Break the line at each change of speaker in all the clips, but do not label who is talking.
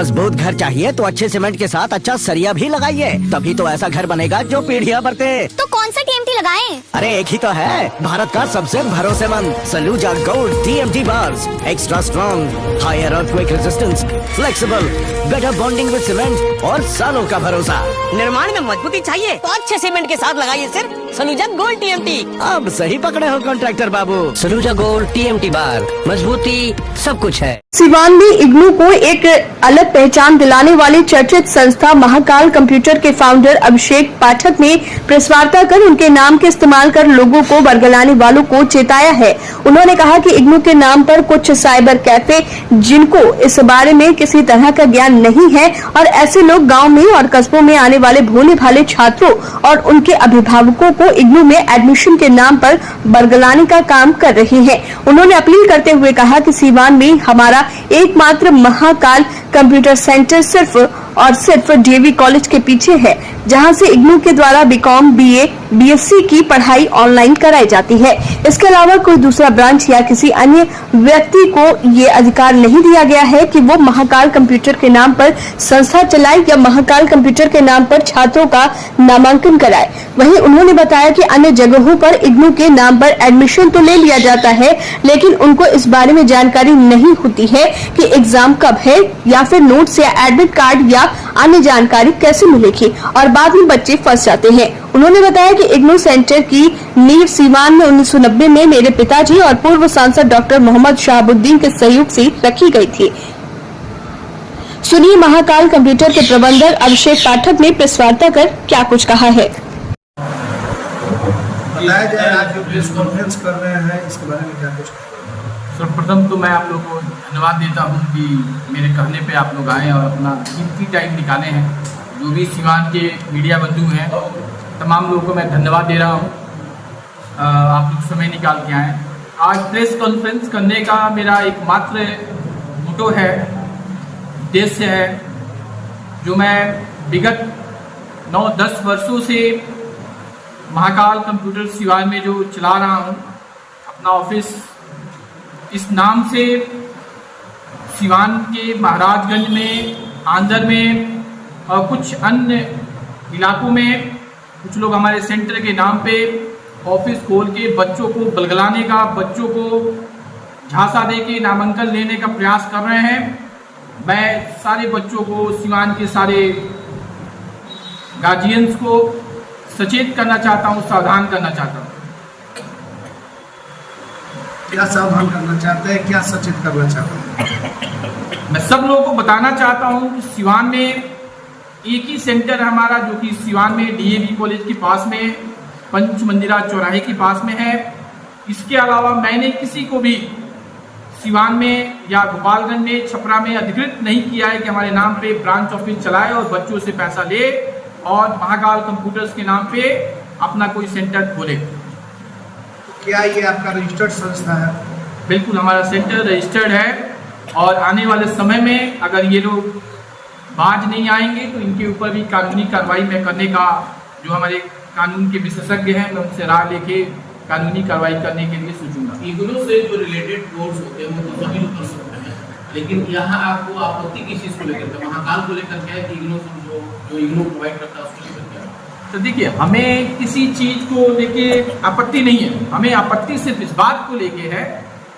मजबूत घर चाहिए तो अच्छे सीमेंट के साथ अच्छा सरिया भी लगाइए, तभी तो ऐसा घर बनेगा जो पीढ़ियां भरते।
तो कौन सा टीएमटी लगाएं?
अरे एक ही तो है, भारत का सबसे भरोसेमंद Saluja gold TMT bars. Extra strong, higher earthquake resistance, flexible, better bonding with cement और सालों का भरोसा।
निर्माण में मजबूती चाहिए तो अच्छे सीमेंट के साथ लगाइए सिर्फ सलूजा गोल्ड टीएमटी।
अब सही पकड़े हो कॉन्ट्रैक्टर बाबू।
सलूजा गोल्ड टीएमटी बार, मजबूती सब कुछ है।
सिवान में इग्नू को एक अलग पहचान दिलाने वाली चर्चित संस्था महाकाल कंप्यूटर के फाउंडर अभिषेक पाठक ने प्रेस वार्ता कर उनके नाम के इस्तेमाल कर लोगों को बरगलाने वालों को चेताया है। उन्होंने कहा कि इग्नू के नाम पर कुछ साइबर कैफे जिनको इस बारे में किसी तरह का ज्ञान नहीं है और ऐसे लोग गांव में और कस्बों में आने वाले भोले भाले छात्रों और उनके अभिभावकों को इग्नू में एडमिशन के नाम पर बरगलाने का काम कर रहे हैं। उन्होंने अपील करते हुए कहा कि सिवान में हमारा एकमात्र महाकाल कंप्यूटर सेंटर सिर्फ और सिर्फ डीएवी कॉलेज के पीछे है, जहां से इग्नू के द्वारा बीकॉम, बीए, बीएससी की पढ़ाई ऑनलाइन कराई जाती है। इसके अलावा कोई दूसरा ब्रांच या किसी अन्य व्यक्ति को ये अधिकार नहीं दिया गया है कि वो महाकाल कंप्यूटर के नाम पर संस्था चलाए या महाकाल कंप्यूटर के नाम पर छात्रों का नामांकन कराए। वहीं उन्होंने बताया कि अन्य जगहों पर इग्नू के नाम पर एडमिशन तो ले लिया जाता है, लेकिन उनको इस बारे में जानकारी नहीं होती है कि एग्जाम कब है या फिर नोट्स या एडमिट कार्ड या अन्य जानकारी कैसे मिलेगी और बाद में बच्चे फंस जाते हैं। उन्होंने बताया कि इग्नू सेंटर की नींव सिवान में 1990 में मेरे पिताजी और पूर्व सांसद डॉक्टर मोहम्मद शहाबुद्दीन के सहयोग से रखी गई थी। सुनिए महाकाल कंप्यूटर के प्रबंधक अभिषेक पाठक ने प्रेस वार्ता कर क्या कुछ कहा है।
बताया जाए आज जो प्रेस कॉन्फ्रेंस कर रहे हैं इसके बारे में क्या कुछ?
सर्वप्रथम तो मैं आप लोगों को धन्यवाद देता हूं कि मेरे कहने पे आप लोग आए और अपना कीमती टाइम निकाले हैं। जो भी सिवान के मीडिया बंधु हैं तमाम लोगों को मैं धन्यवाद दे रहा हूं, आप लोग समय निकाल के आए। आज प्रेस कॉन्फ्रेंस करने का मेरा एकमात्र मोटो है, उद्देश्य है, जो मैं विगत 9-10 वर्षों से महाकाल कंप्यूटर सिवान में जो चला रहा हूं अपना ऑफिस, इस नाम से सिवान के महाराजगंज में, आंध्र में और कुछ अन्य इलाकों में कुछ लोग हमारे सेंटर के नाम पे ऑफिस खोल के बच्चों को बलगलाने का, बच्चों को झांसा दे के नामांकन लेने का प्रयास कर रहे हैं। मैं सारे बच्चों को, सिवान के सारे गार्जियंस को सचेत करना चाहता हूँ, सावधान करना चाहता हूँ।
क्या सावधान करना चाहते हैं, क्या सचेत करना चाहते हैं?
मैं सब लोगों को बताना चाहता हूँ कि सिवान में एक ही सेंटर है हमारा, जो कि सिवान में डीएवी कॉलेज के पास में, पंच मंदिरा चौराहे के पास में है। इसके अलावा मैंने किसी को भी सिवान में या गोपालगंज में, छपरा में अधिकृत नहीं किया है कि हमारे नाम पे ब्रांच ऑफिस चलाए और बच्चों से पैसा ले और महाकाल कंप्यूटर्स के नाम पे अपना कोई सेंटर खोले।
क्या ये आपका रजिस्टर्ड संस्था है?
बिल्कुल, हमारा सेंटर रजिस्टर्ड है और आने वाले समय में अगर ये लोग बाज नहीं आएंगे तो इनके ऊपर भी कानूनी कार्रवाई में करने का, जो हमारे कानून के विशेषज्ञ हैं, मैं उनसे राय लेके कानूनी कार्रवाई करने के लिए सोचूंगा।
इग्नू से जो रिलेटेड कोर्स होते हैं वो तो सभी लोग कर सकते हैं, लेकिन यहाँ आपको आपत्ति किस चीज़ को लेकर, महाकाल को लेकर क्या है कि इग्नू जो इग्नू प्रोवाइड करता है उसको लेकर क्या है?
तो देखिए, हमें किसी चीज़ को लेके आपत्ति नहीं है, हमें आपत्ति सिर्फ इस बात को लेके है,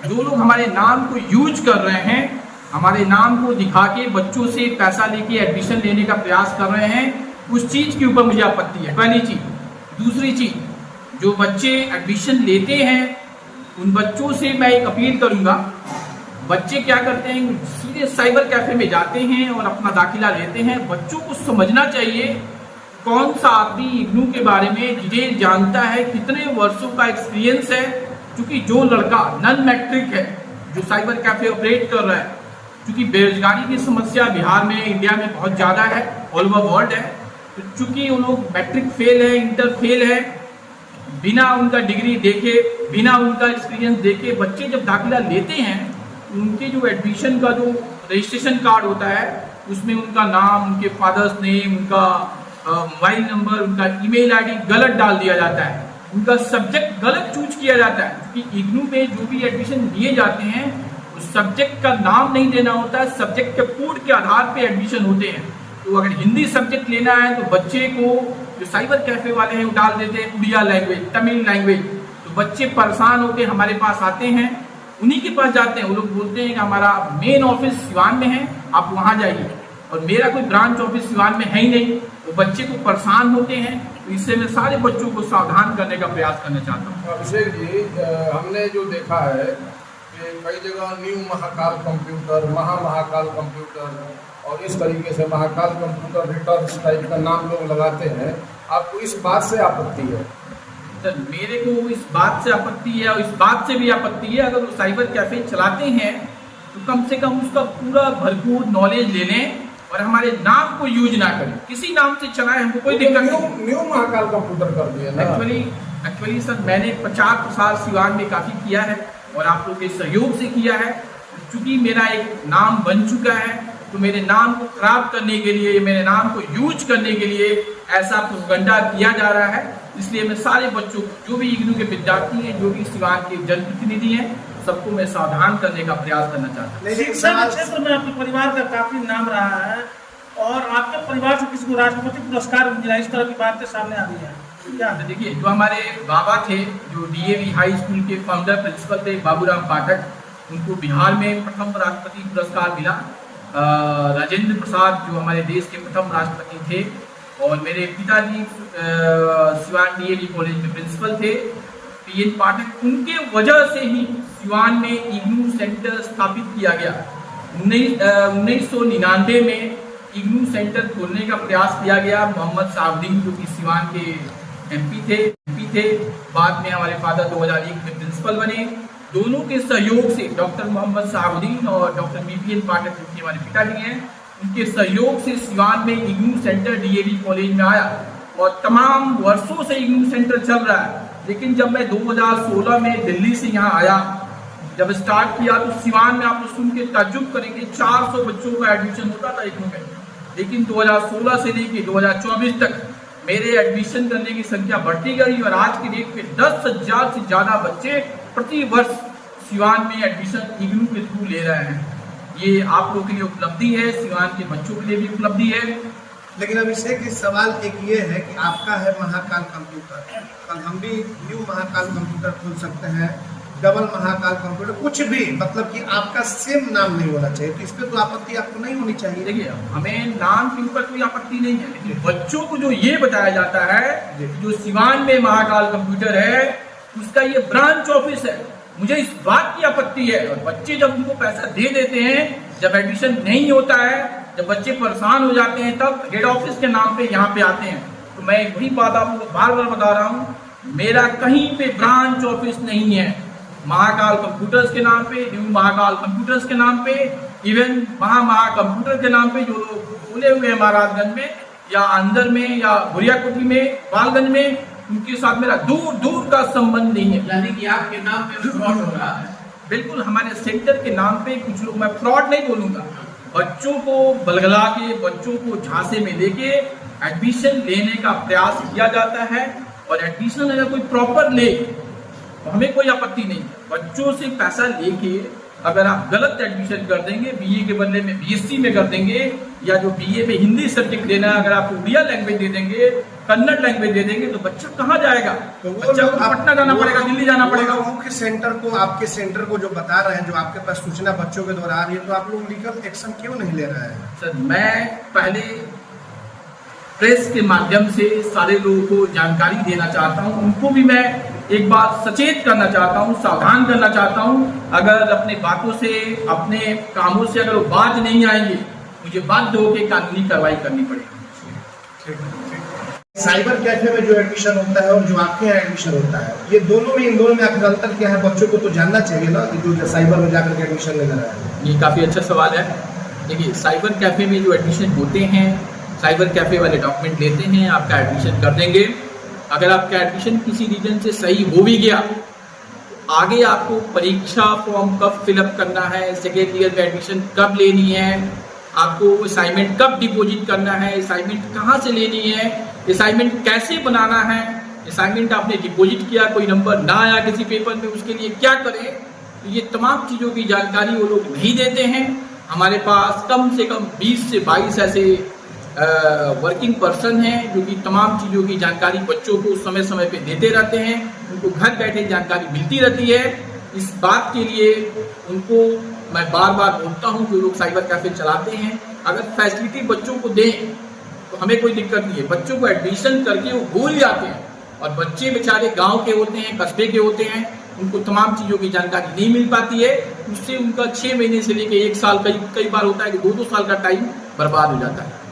जो लोग हमारे नाम को यूज कर रहे हैं, हमारे नाम को दिखा के बच्चों से पैसा लेके एडमिशन लेने का प्रयास कर रहे हैं, उस चीज़ के ऊपर मुझे आपत्ति है, पहली चीज़। दूसरी चीज़, जो बच्चे एडमिशन लेते हैं उन बच्चों से मैं एक अपील करूंगा, बच्चे क्या करते हैं, सीधे साइबर कैफे में जाते हैं और अपना दाखिला लेते हैं। बच्चों को समझना चाहिए कौन सा आदमी इग्नू के बारे में डिटेल जानता है, कितने वर्षों का एक्सपीरियंस है। क्योंकि जो लड़का नॉन मैट्रिक है जो साइबर कैफे ऑपरेट कर रहा है, क्योंकि बेरोजगारी की समस्या बिहार में, इंडिया में बहुत ज़्यादा है, ऑल ओवर वर्ल्ड है, तो चूँकि उन लोग मैट्रिक फेल है, इंटर फेल है, बिना उनका डिग्री देखे, बिना उनका एक्सपीरियंस देखे बच्चे जब दाखिला लेते हैं, उनके जो एडमिशन का जो रजिस्ट्रेशन कार्ड होता है उसमें उनका नाम, उनके फादर्स नेम, उनका मोबाइल नंबर, उनका ईमेल आईडी गलत डाल दिया जाता है, उनका सब्जेक्ट गलत चूज किया जाता है। क्योंकि इग्नू में जो भी एडमिशन दिए जाते हैं उस सब्जेक्ट का नाम नहीं देना होता है, सब्जेक्ट के कोड के आधार पे एडमिशन होते हैं। तो अगर हिंदी सब्जेक्ट लेना है तो बच्चे को जो साइबर कैफे वाले हैं वो डाल देते हैं उड़िया लैंग्वेज, तमिल लैंग्वेज। तो बच्चे परेशान होकर हमारे पास आते हैं, उन्हीं के पास जाते हैं। वो लोग बोलते हैं कि हमारा मेन ऑफिस सिवान में है, आप वहाँ जाइए, और मेरा कोई ब्रांच ऑफिस सिवान में है ही नहीं। वो बच्चे को परेशान होते हैं। तो इससे मैं सारे बच्चों को सावधान करने का प्रयास करना चाहता हूँ।
अभिषेक जी, हमने जो देखा है कि कई जगह new Mahakal computer, Mahakal computer और इस तरीके से महाकाल कंप्यूटर रिटर्न्स टाइप का नाम लोग लगाते हैं, आपको इस बात से आपत्ति है?
सर, मेरे को इस बात से आपत्ति है और इस बात से भी आपत्ति है, अगर वो साइबर कैफे चलाते हैं तो कम से कम उसका पूरा भरपूर नॉलेज ले लें और हमारे नाम को यूज ना करें। किसी नाम से चलाएं, हमको कोई दिक्कत नहीं।
न्यू महाकाल कंप्यूटर कर दिया ना।
एक्चुअली सर, मैंने प्रचार प्रसार सिवान में काफ़ी किया है और आप लोग के सहयोग से किया है। चूंकि मेरा एक नाम बन चुका है, तो मेरे नाम को खराब करने के लिए, मेरे नाम को यूज करने के लिए ऐसा प्रोपगंडा किया जा रहा है। इसलिए मैं सारे बच्चों को, जो भी इग्नू के विद्यार्थी हैं, जो भी सिवान के जनप्रतिनिधि हैं, सबको मैं सावधान करने का प्रयास करना चाहता हूँ।
शिक्षा के क्षेत्र में आपके परिवार का काफी नाम रहा है और आपके परिवार से किसी को राष्ट्रपति पुरस्कार मिला, इस तरह की बातें सामने आ रही है क्या?
देखिए, जो हमारे बाबा थे, जो डीएवी हाई स्कूल के फाउंडर प्रिंसिपल थे बाबूराम पाठक, उनको बिहार में प्रथम राष्ट्रपति पुरस्कार मिला। राजेंद्र प्रसाद जो हमारे देश के प्रथम राष्ट्रपति थे, और मेरे पिताजी सिवान डीएवी कॉलेज में प्रिंसिपल थे, पीएन पाठक, उनके वजह से ही सिवान में इग्नू सेंटर स्थापित किया गया। 1999 में इग्नू सेंटर खोलने का प्रयास किया गया। मोहम्मद साउद्दीन जो कि सिवान के एमपी थे, बाद में हमारे फादर 2001 में प्रिंसिपल बने। दोनों के सहयोग से, डॉक्टर मोहम्मद साउद्दीन और डॉक्टर बीपीएन पाठक जो कि हमारे पिताजी हैं, उनके सहयोग से सिवान में इग्नू सेंटर डीएवी कॉलेज में आया और तमाम वर्षों से इग्नू सेंटर चल रहा है। लेकिन जब मैं 2016 में दिल्ली से यहाँ आया, जब स्टार्ट किया, तो सिवान में आप लोग सुन के ताज्जुब करेंगे, 400 बच्चों का एडमिशन होता था इग्नू में। लेकिन 2016 से लेकर 2024 तक मेरे एडमिशन करने की संख्या बढ़ती गई और आज की डेट पे 10,000 से ज़्यादा बच्चे प्रति वर्ष सिवान में एडमिशन इग्नू के थ्रू ले रहे हैं। ये आप लोगों के लिए उपलब्धि है, सिवान के बच्चों के लिए भी उपलब्धि है।
लेकिन अभिषेक, इस सवाल एक ये है कि आपका है महाकाल कंप्यूटर, कल हम भी न्यू महाकाल कंप्यूटर खोल सकते हैं, डबल महाकाल कंप्यूटर, कुछ भी, मतलब कि आपका सेम नाम नहीं होना चाहिए। तो इस पर तो आपत्ति आपको नहीं होनी चाहिए।
देखिए, हमें नाम के ऊपर कोई आपत्ति नहीं है, लेकिन बच्चों को जो ये बताया जाता है जो सिवान में महाकाल कंप्यूटर है, उसका ये ब्रांच ऑफिस है, मुझे इस बात की आपत्ति है। और बच्चे जब उनको पैसा दे देते हैं, जब एडमिशन नहीं होता है, जब बच्चे परेशान हो जाते हैं, तब हेड ऑफिस के नाम पे यहाँ पे आते हैं। तो मैं वही बात आपको बार बार बता रहा हूँ, मेरा कहीं पे ब्रांच ऑफिस नहीं है। महाकाल कंप्यूटर्स के नाम पे, न्यू महाकाल कंप्यूटर्स के नाम पे, इवन महा कंप्यूटर के नाम पे जो लोग खोले हुए हैं महाराजगंज में या अंदर में या बुरियाकोटी में, गोपालगंज में, उनके साथ मेरा दूर दूर का संबंध नहीं है।
यानी कि आपके नाम पे फ्रॉड हो रहा है?
बिल्कुल, हमारे सेंटर के नाम पे कुछ लोग, मैं फ्रॉड नहीं बोलूँगा, बच्चों को बलगला के, बच्चों को झांसे में लेके एडमिशन लेने का प्रयास किया जाता है। और एडमिशन अगर कोई प्रॉपर ले तो हमें कोई आपत्ति नहीं है। बच्चों से पैसा लेके अगर आप गलत एडमिशन कर देंगे, बीए के बदले में बीएससी में कर देंगे, या जो बीए में हिंदी सब्जेक्ट लेना है अगर आप उड़िया लैंग्वेज दे देंगे, कन्नड़ लैंग्वेज दे देंगे, तो बच्चा कहाँ जाएगा?
तो
बच्चा को पटना जाना पड़ेगा, दिल्ली जाना पड़ेगा।
मुख्य सेंटर को, आपके सेंटर को जो बता रहे हैं, जो आपके पास सूचना बच्चों के द्वारा आ रही है, तो आप लोग लीगल एक्शन क्यों नहीं ले रहे हैं?
सर, मैं पहले प्रेस के माध्यम से सारे लोगों को जानकारी देना चाहता हूं, उनको भी मैं एक बात सचेत करना चाहता हूं, सावधान करना चाहता हूं। अगर अपने बातों से, अपने कामों से अगर वो बाज नहीं आएंगे, मुझे बाध्य होकर कानूनी कार्रवाई करनी पड़ेगी।
साइबर कैफे में जो एडमिशन होता है और जो आपके यहाँ एडमिशन होता है, ये दोनों में, इन दोनों में आखिर अंतर क्या है? बच्चों को तो जानना चाहिए ना कि जो साइबर में जाकर के एडमिशन लेना है।
ये काफ़ी अच्छा सवाल है। देखिए, साइबर कैफे में जो एडमिशन होते हैं, साइबर कैफे वाले डॉक्यूमेंट लेते हैं, आपका एडमिशन कर देंगे। अगर आपका एडमिशन किसी रीजन से सही हो भी गया, तो आगे आपको परीक्षा फॉर्म कब फिलअप करना है, सेकेंड ईयर में एडमिशन कब लेनी है, आपको असाइनमेंट कब डिपॉजिट करना है, असाइनमेंट कहाँ से लेनी है, असाइनमेंट कैसे बनाना है, असाइनमेंट आपने डिपॉजिट किया, कोई नंबर ना आया किसी पेपर में, उसके लिए क्या करें, तो ये तमाम चीज़ों की जानकारी वो लोग नहीं देते हैं। हमारे पास कम से कम 20 से 22 ऐसे वर्किंग पर्सन हैं जो कि तमाम चीज़ों की जानकारी बच्चों को समय समय पे देते रहते हैं। उनको घर बैठे जानकारी मिलती रहती है। इस बात के लिए उनको मैं बार बार बोलता हूँ कि लोग साइबर कैफे चलाते हैं, अगर फैसिलिटी बच्चों को दें तो हमें कोई दिक्कत नहीं है। बच्चों को एडमिशन करके वो भूल जाते हैं और बच्चे बेचारे गांव के होते हैं, कस्बे के होते हैं, उनको तमाम चीज़ों की जानकारी नहीं मिल पाती है। उससे उनका 6 महीने से लेकर 1 साल, कई बार होता है कि 2-2 साल का टाइम बर्बाद हो जाता है।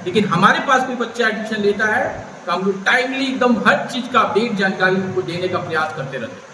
लेकिन हमारे पास कोई बच्चा एडमिशन लेता है तो हम लोग टाइमली एकदम हर चीज़ का अपडेट जानकारी उनको देने का प्रयास करते रहते हैं।